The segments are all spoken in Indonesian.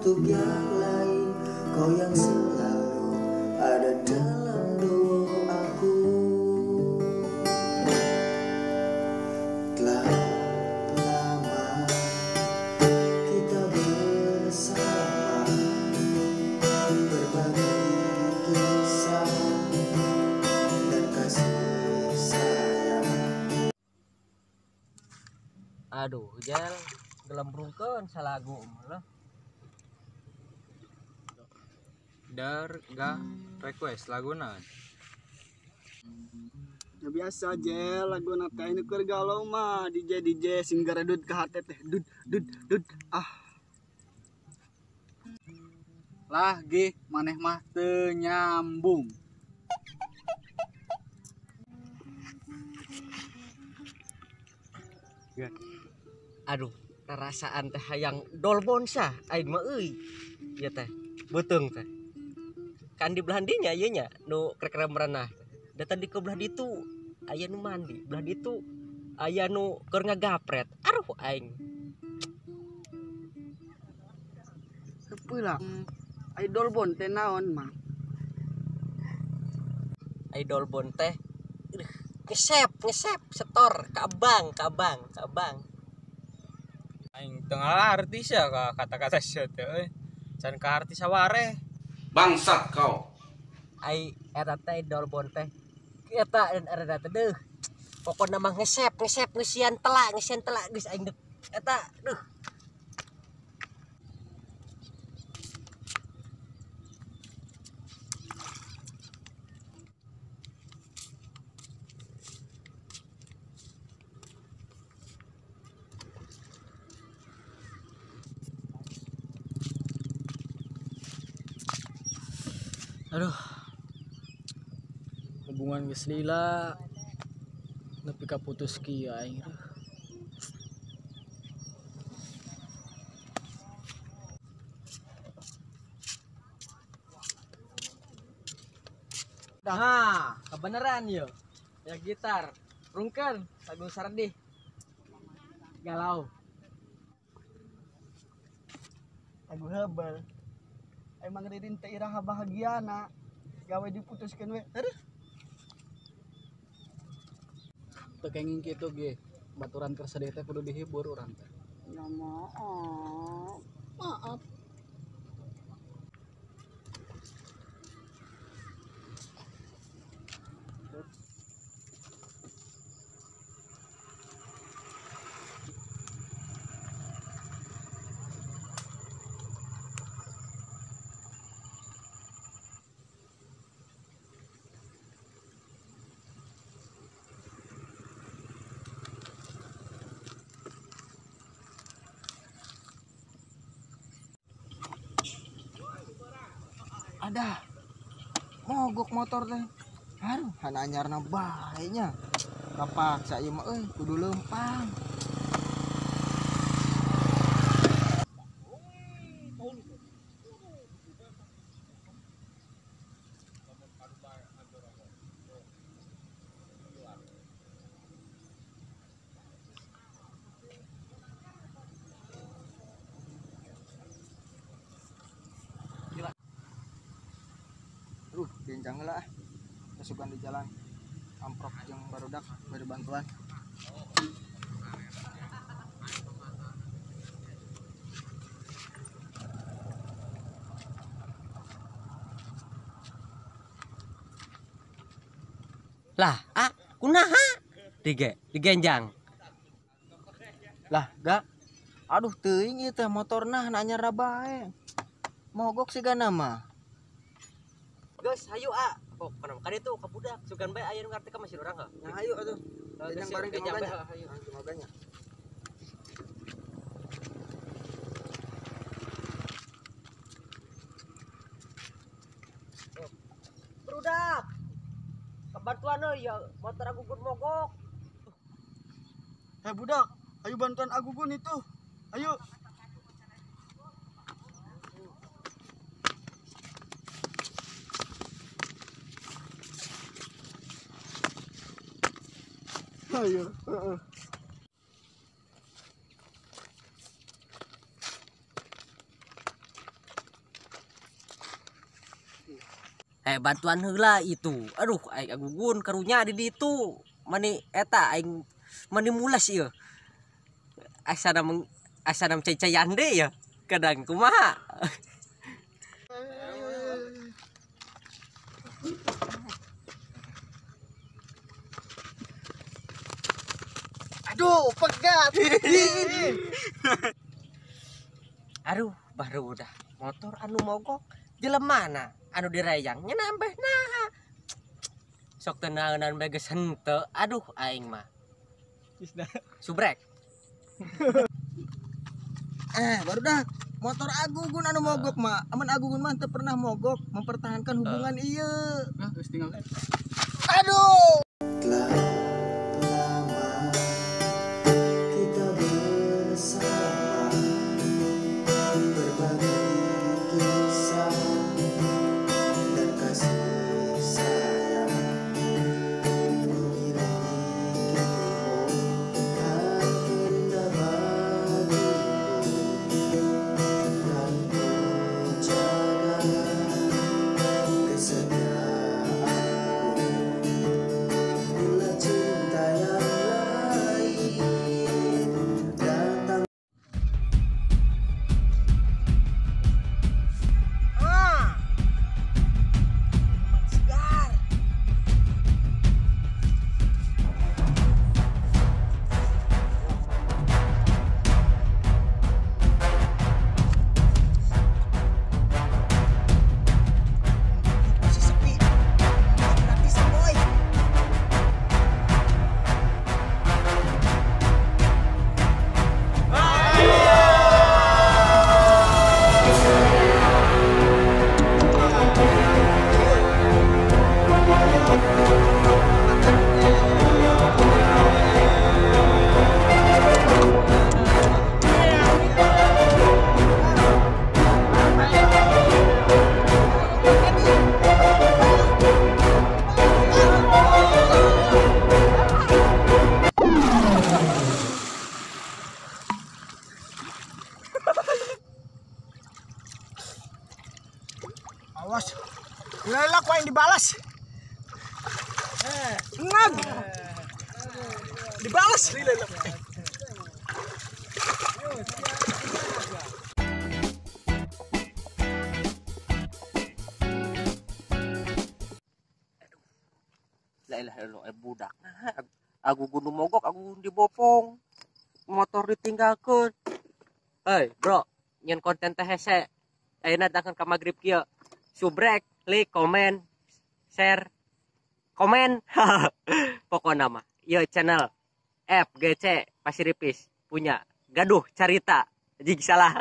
untuk yang lain, kau yang selalu ada dalam doaku. Telah lama kita bersama, berbagi kisah dan kasih sayang. Aduh, Jel, gelembrungkeun salagu lah. Dar ga request laguna. Ya biasa aja lagu nata ini keur galau mah DJ sing garedut ka hate teh dud lah ge maneh mah teu nyambung. Aduh, perasaan teh hayang dolbon sah aing mah euy. Ya teh, beuteung teh. Kan di belah dinya ieu nya nu krek-krek merenah. Da tadi ke belah ditu aya nu mandi, belah ditu aya nu keur ngagapret. Aduh aing. Heula idol bon teh naon mah? Idol bon teh ngesep setor ka abang. Aing tengah artis ya ka kata-kata sia teh euy. Can ka artis saware. Bangsat kau. Ai eta teh idol bon teh. Eta ada teh deuh. Pokona mah ngesep ngesian telak geus aing dek. Eta duh. Aduh. Hubungan geus lila nepi ka putus kieu aing. Nah, kebenaran yo. Ya gitar, rungkeun lagu Sardih. Galau. Lagu hebel. Emang ririn teh iraha bahagiana. Gawe diputuskeun we. Aduh. Teu kenging kitu ge. Baturan keur sedih teh kudu dihibur urang teh. Ya maaf. Maaf. Ada mogok motor teh. Aduh, hana anyarna bae nya. Kapaksa ieu mah euy, kudu leumpang. Bincang heula kesukaan di jalan amprok jeung barudak beri bantuan. Lah, kunaha? Digenjang. Lah, gak. Aduh teuing ieu teh motorna hana anyarna bae. Mogok sigana mah. Geus hayu Kok kan itu ka budak sugan bae aya nu ngarti ka mesin urang heuh. Nah, hayu atuh. Yang bareng di moganya. Hayu. Di moganya. Budak. Kebantuan euy ya motor Agugun mogok. Budak, ayo bantuan Agugun itu. Ayo. Ayo. bantuan heula itu. Aduh aing agugun karunya di ditu. Mani eta aing mani mulas ieu. Asana cai-caian deui ya. Kadang kumaha. Aduh, pegat. Aduh, baru udah motor anu mogok jelemana anu dirayangnya nambah nah. Sok teu naeunan bae geus henteu. Aduh aing mah. Subrek. Baru dah motor Agugun anu mogok mah. Aman Agugun mah teu pernah mogok mempertahankan hubungan ieu. Aduh. Telah lama kita bersama, berbagi kisah dan kasih sayang, memiliki hati indah bagiku, dan ku jaga kesetiaanmu. Bila cinta yang lain datang. Segar. Masih sepi. Gratisan boy. Awas. Lala kau yang dibalas. Nag. Dibalas. Lala. La ilaha illallah budak. Nah, Agugun nu mogok, Agugun dibopong. Motor ditinggalkeun. Hei, bro, nyen konten teh hese. Ayeuna datangkeun ka magrib kieu. Subrek, like, komen, share, komen. Pokokna mah ieu channel FGC Pasir Ipis punya gaduh carita. Jig salah.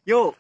Yuk.